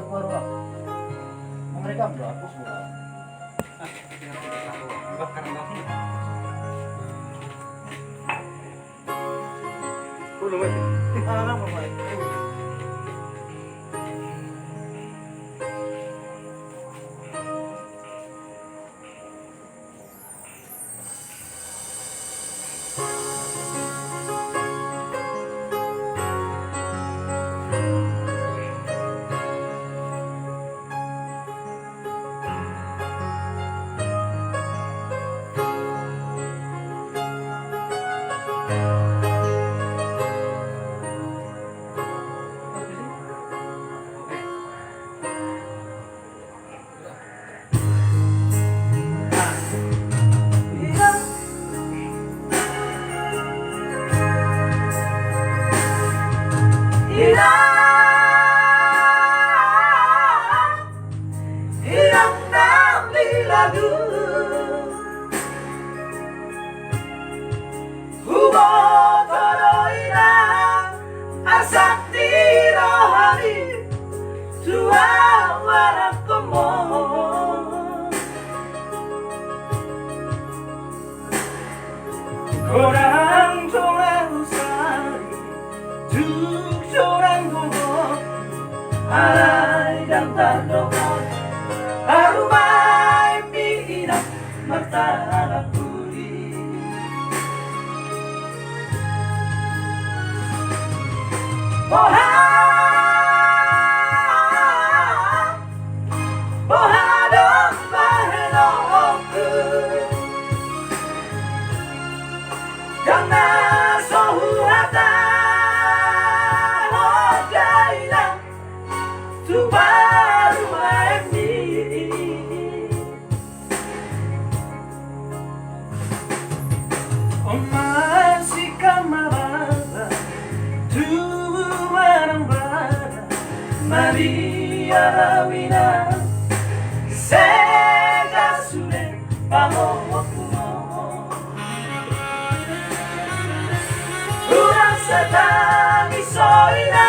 baru apa? Mereka udah hapus bukan? Belum lagi. Lama Pak. Hirang nami lagu Hubo toroina asakti rohani Tua warakomo Korang jorang usari Juk jorang gogo Alay dan tardokon Arumay pinginap magtataguri Bohadong bahenokku Jangan sohuhata Hojaina Tubaru maemi Masih kamarada Tumarang bada Maria Rawina Sega sure Pamokumo Urang sedang isoina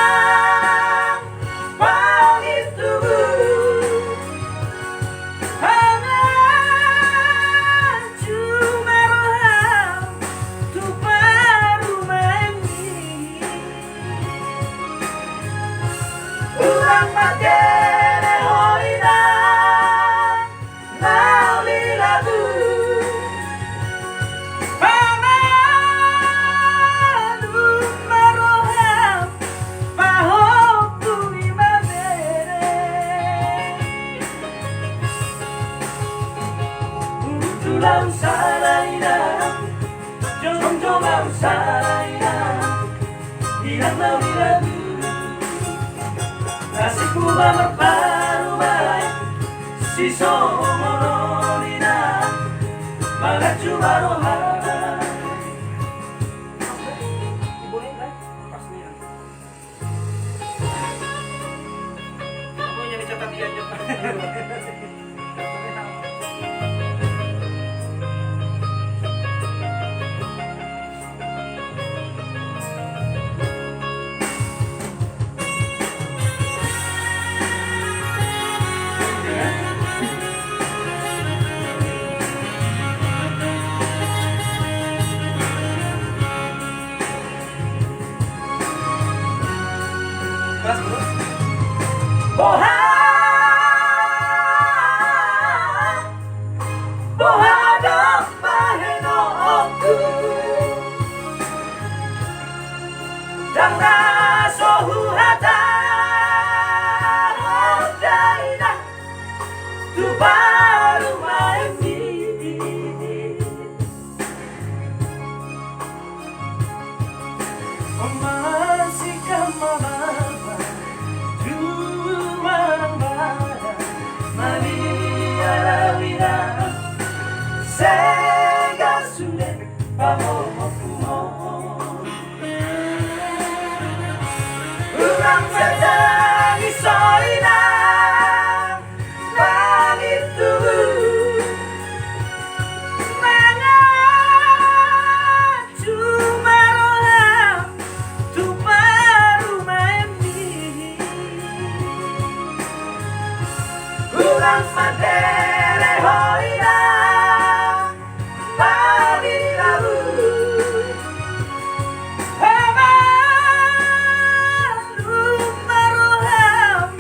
Tulang sarayna, jong-jongang sarayna Hirang na wilagu Nasibku ba magparumay Si Somonolina Mga chumarohay Boleh kan? Pasti ya. Aku yang dicatat dia aja. Kelas bro. Bohadong bahenokku Jangan sohuhata Hojaina Tubaru maemi Masih kamarada Cuma Urang mandere hoina Padi lalu Hemaru maroham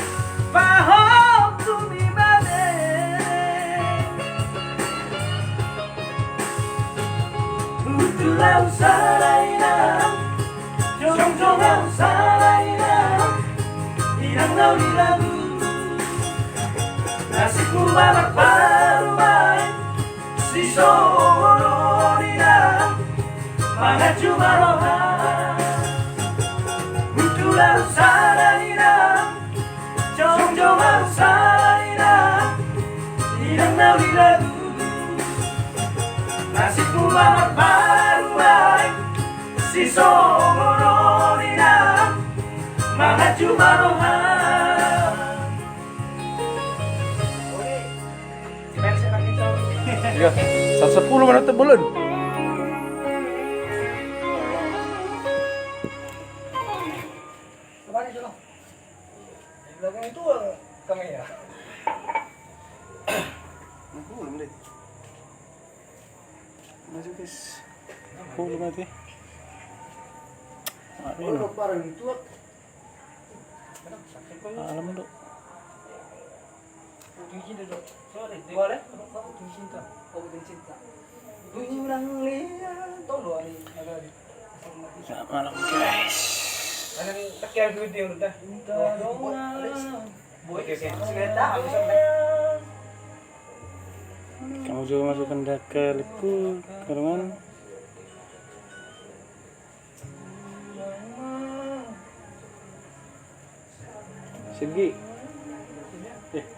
Pahom tumimane Utulau saraina Jong-jongang saraina Irang nauli lagu Nasiku balak baru main Si sonorina Mangaju maroha Utulau saraina Jong-jongang saraina Irang nauli lagu Nasiku balak baru main Si sonorina Mangaju maroha Ya, 110 mana bulan? Kemana itu, Long? Di belakang itu kamera. Belum deh. Masuk guys. Belum mati. Oh, barang itu. Alam dok. Puting cinta, Dok. Sorry, boleh? Puting cinta. Oh, puting cinta. Urang lihat. Tahu doa ini agak di. Selamat malam guys. Ano yung takyan ko yung udah. Boy, Oke. sigareta, habis sampai. Kamu juga masukkan dah ke lipu kerungan. Segi.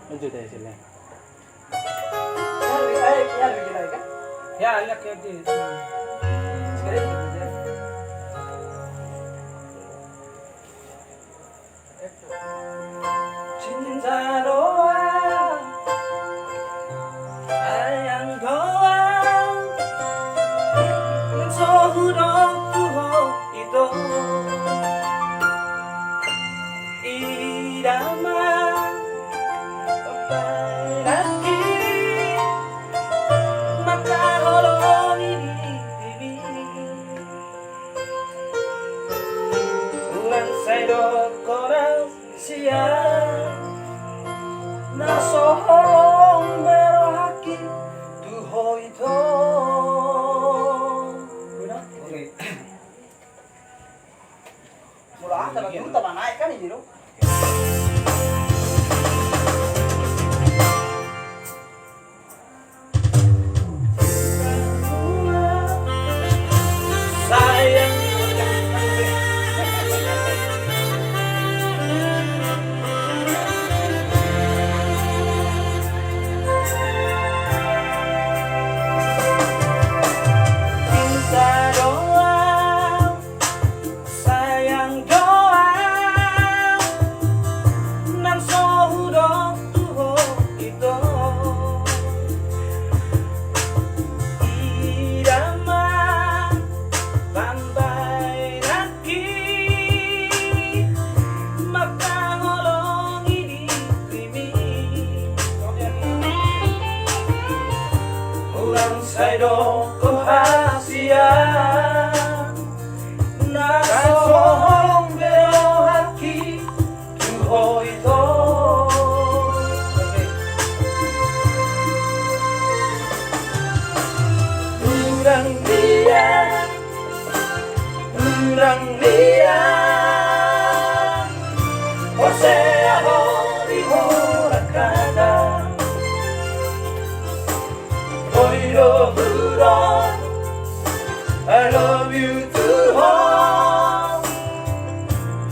Maju deh sini. Ya, anak ya di. Cinta doa Sayang doa Mensohudok tuho itu Irama Papai lagi Maka holong ini Ulang saya korang siang Nasoholong berohaki tuho itu Mula ata bang juta bang naik kan ini, Dok. Sayang Cinta doa Sayang doa Nang sohudok tuho itu Irama Bambay naki Makangolong ini krimi Ulang saydo kohasia Nasoholong berohaki tuho itu Urang dia Osea hori horakada Oiro buron I love you too home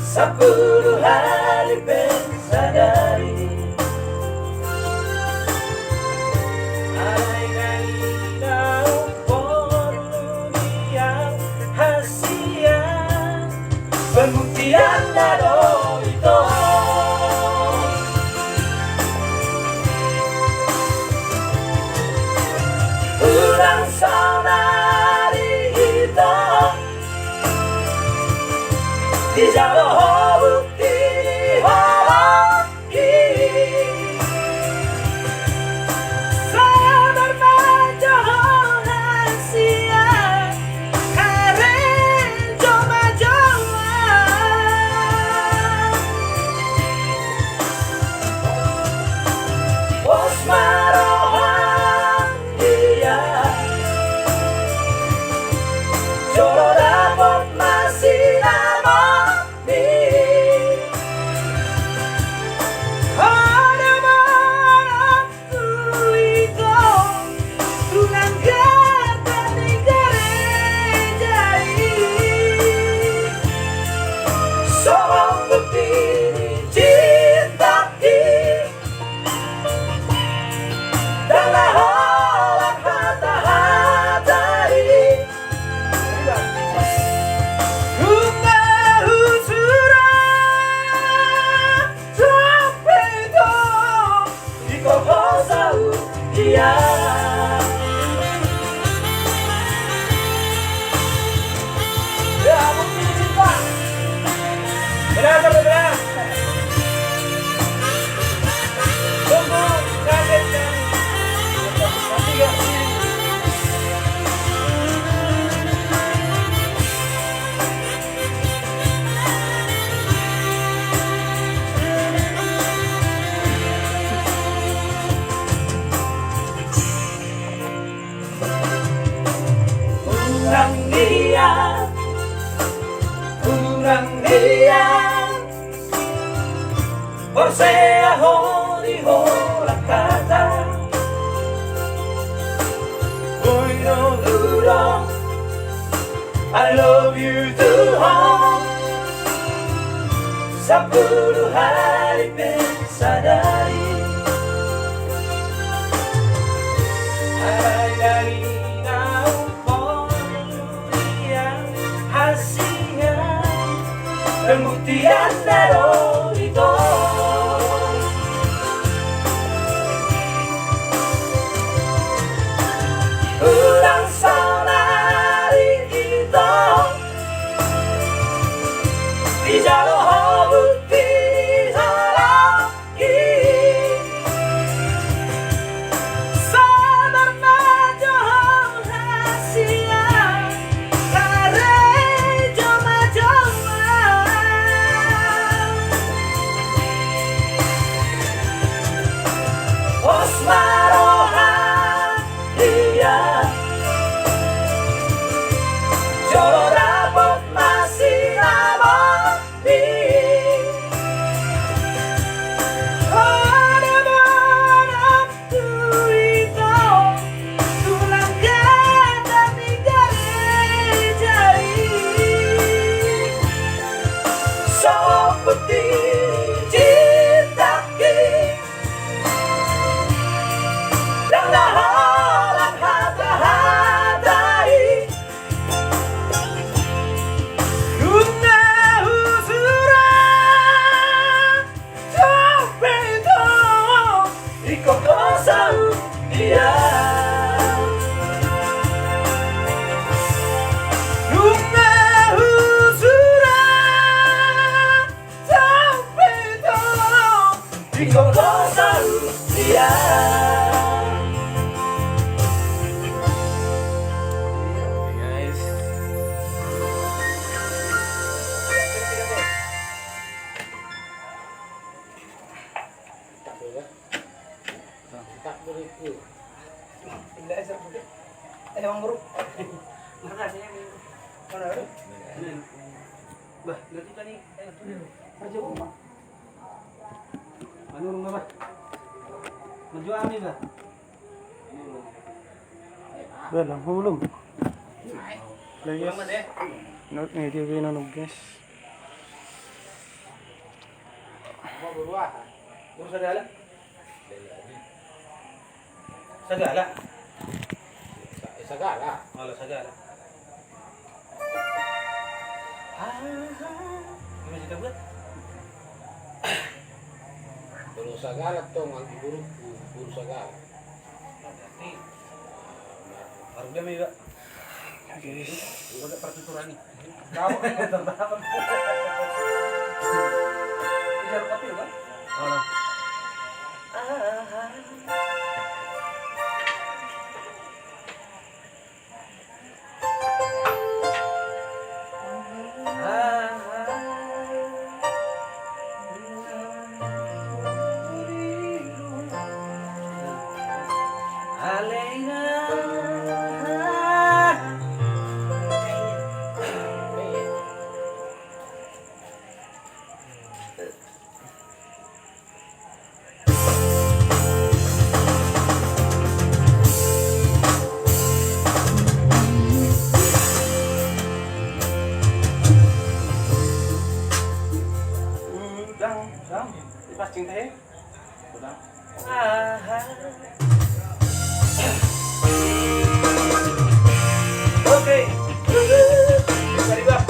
Sepuluh hari pensadari Pembuktian dado itu Urang saudari itu Di jauh bukti hoki Osmarohandia Jolo dapat masih namani Ada manakku itu Tulang gata negara Sohong bukti cinta di Dan laholan hata-hatari Rumah usuran Sampai dong Di kohosau dia Ya bukti cinta Benar, benar. Tunggu kagetnya. Nanti ya. Urang dia Porsea honi hola kata Boy no duro I love you too home 10 hari pensadari Hai dari naupon yang hasilnya Pembuktian dari itu Ulang saudari itu Di jalur bukti lagi Sabar maju hasilnya Kare joma-joma Osmarohandia Jolo dapat masih namani Ada manakku itu Tulang gata negara Seperti cinta Dan laholan hata-hatari Guna usuran Sampai dong Ikut kosau dia Guna usuran Sampai dong Ikut kosau dia Guys. Tak beriku Tidak bisa bukti. Emang buruk. Mana saya mana ada? Bah, nanti kan nih. Kerja rumah. Mana rumah bah? Maju ami bah. Belum, belum. Lagi. Selamat ya. Not nih dia bilang guys. Mau berubah. Urus segala. Segala. Sagala Malah segala. Gimana sih buat? Buru sagala tong ang buru sagala Nanti baru dia mbak. Guys. Udah pertuturan nih. Tahu kan terdapat. Bisa kopi kan? Oh. Oke. Dari bawah.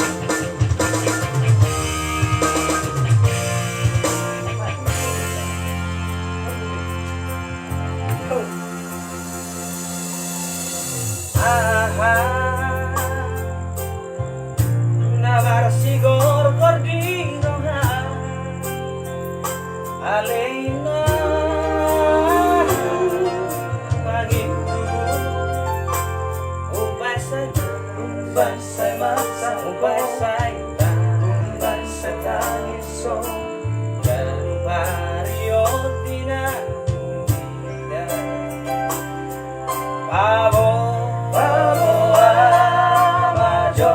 Nabar sigor gordinoha Aleina Magitu Ubay say masa Ubay say tangiso Garu barrio tinatunda Pavo amajo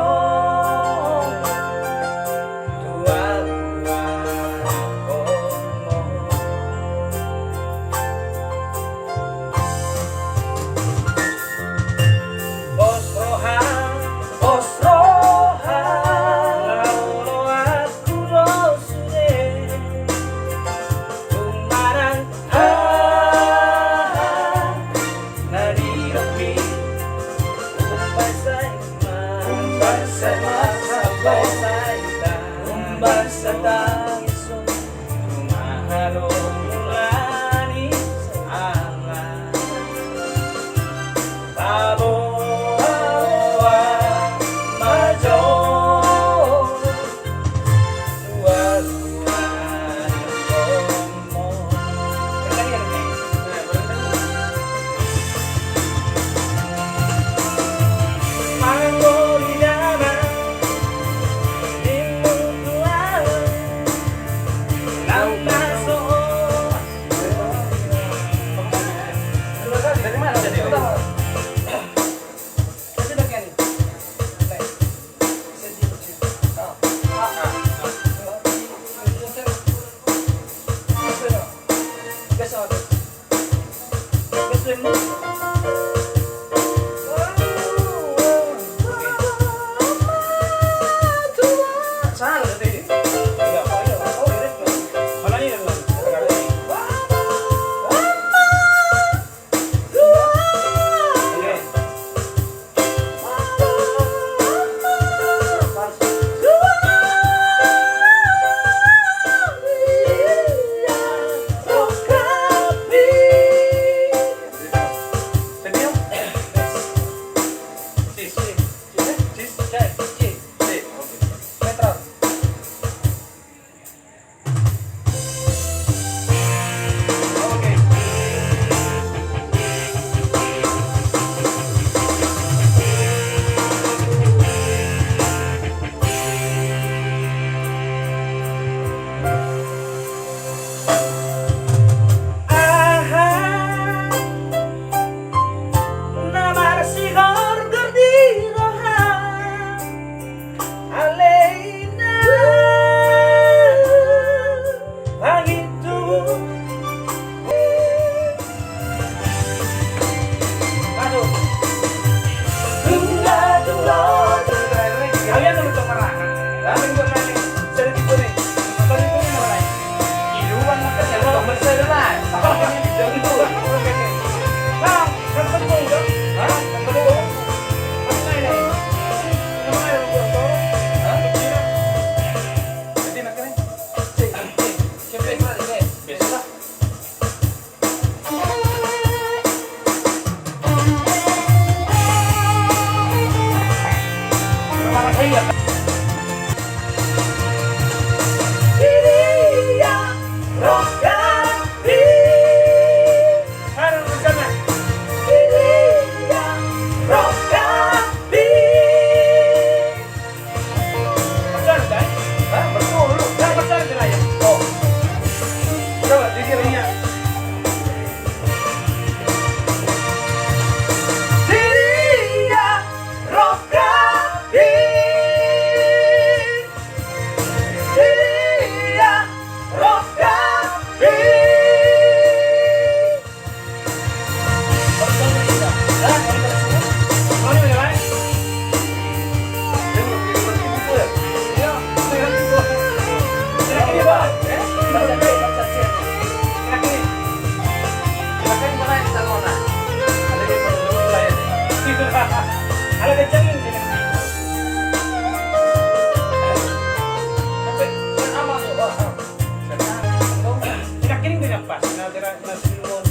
pas na tira na sinulon.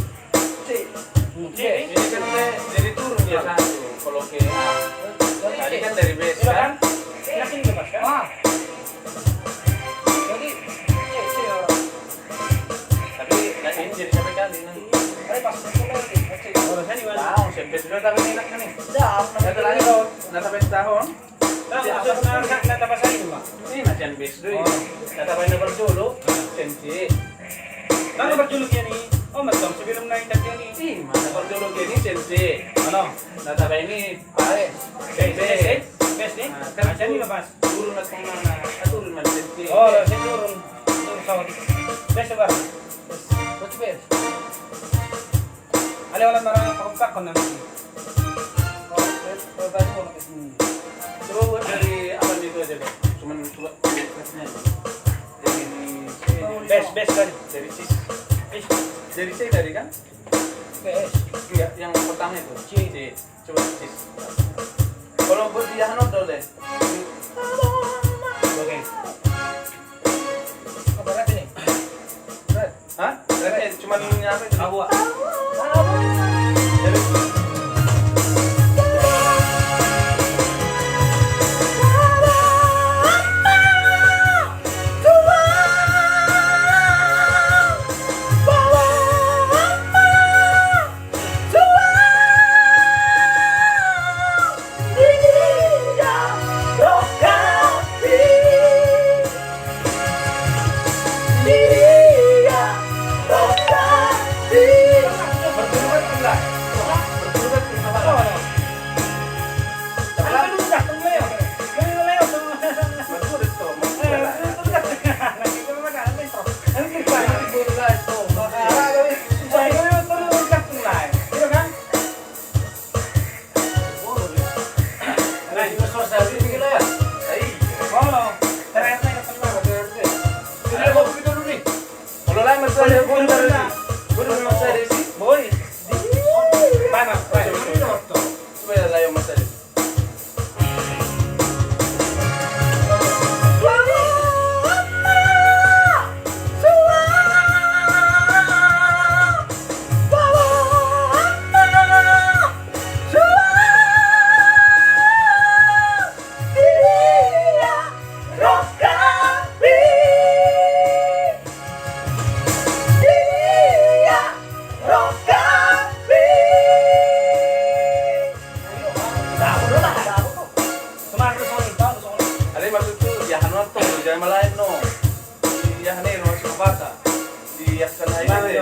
C. Ini kan dari turun ya satu. Kalau ke A. Tadi kan dari B kan? Yakin nggak pas kan? Ah, Jadi C orang. Tapi nggak ini jadi sampai kali nanti. Tapi pas itu lagi. C. Kalau saya juga tahu, sampai sudah tahu ini enak nih. Dah. Saya terakhir tahu, nggak sampai setahun. Tahu maksud na tapos aja mah. Ini macam base dulu. Nggak sampai nomor dulu, sensi. Ano ba julog yan eh? Oh, magdam sebelum na intak yan eh. Ih, mana nomor dulu ini sensi. Ano? Nggak sampai ini pare. Sensi. Best eh? Nah, Kan siya nila bas. turun at mana? Turun man sensi. Oh, siya turun. Turun sa wadi. Best ba? what's best? Ali wala marang pagpag ko na. Oh, best. Bago ko na. Coba buat dari apa itu aja deh. Cuman coba tesnya. Dari Best kan. dari sis. Best. Dari C tadi kan? Best. Enggak, yang pertama itu C. Coba sis. Kalau buat dia Hanot deh. Okay. Apa berarti nih? Red. Hah? Red cuman apa itu? Awa. Dari berturut enggak? Berturut kenapa? Berturut tuh. Kalau lain Mercedes, gue udah Mercedes sih. Boy, mana? Coba ya lain Mercedes. Ada yang maksud tuh ya Hanot tuh jangan malain no. Ya nih no Sukabata. Di Yaksan Highway.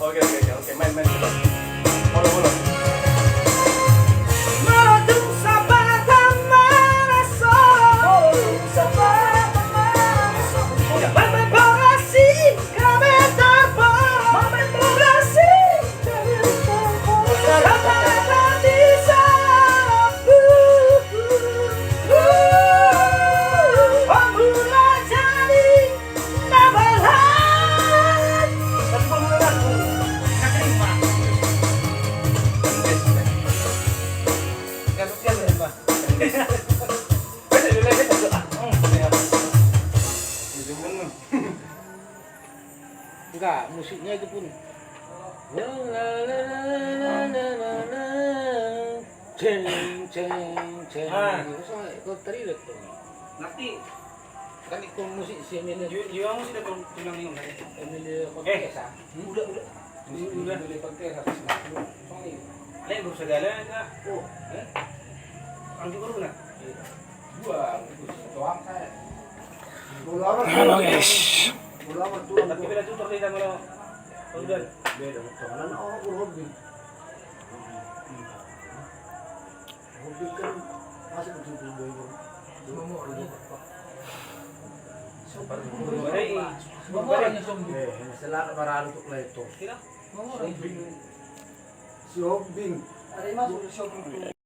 Oke, main coba. Bola. Enggak, musiknya itu pun. Ceng ceng ceng. Ah. Itu sama ikut teriak tuh. Nanti, Kan ikut musik si Emilia yung sila tulang yung Emilia Contessa. Udah. Emilia Contessa. Soalnya Alay, guru segala na. oh, Ang di guru na. dua itu doang saya. Halo guys. Tapi bila tutor kita mo. Udah. Beda betul. Karena orang hobi. Hobi kan masih betul-betul semua orang. Baray. Baray selalu barang untuk itu. Sila? Si Hobbing. Ada masuk shopping.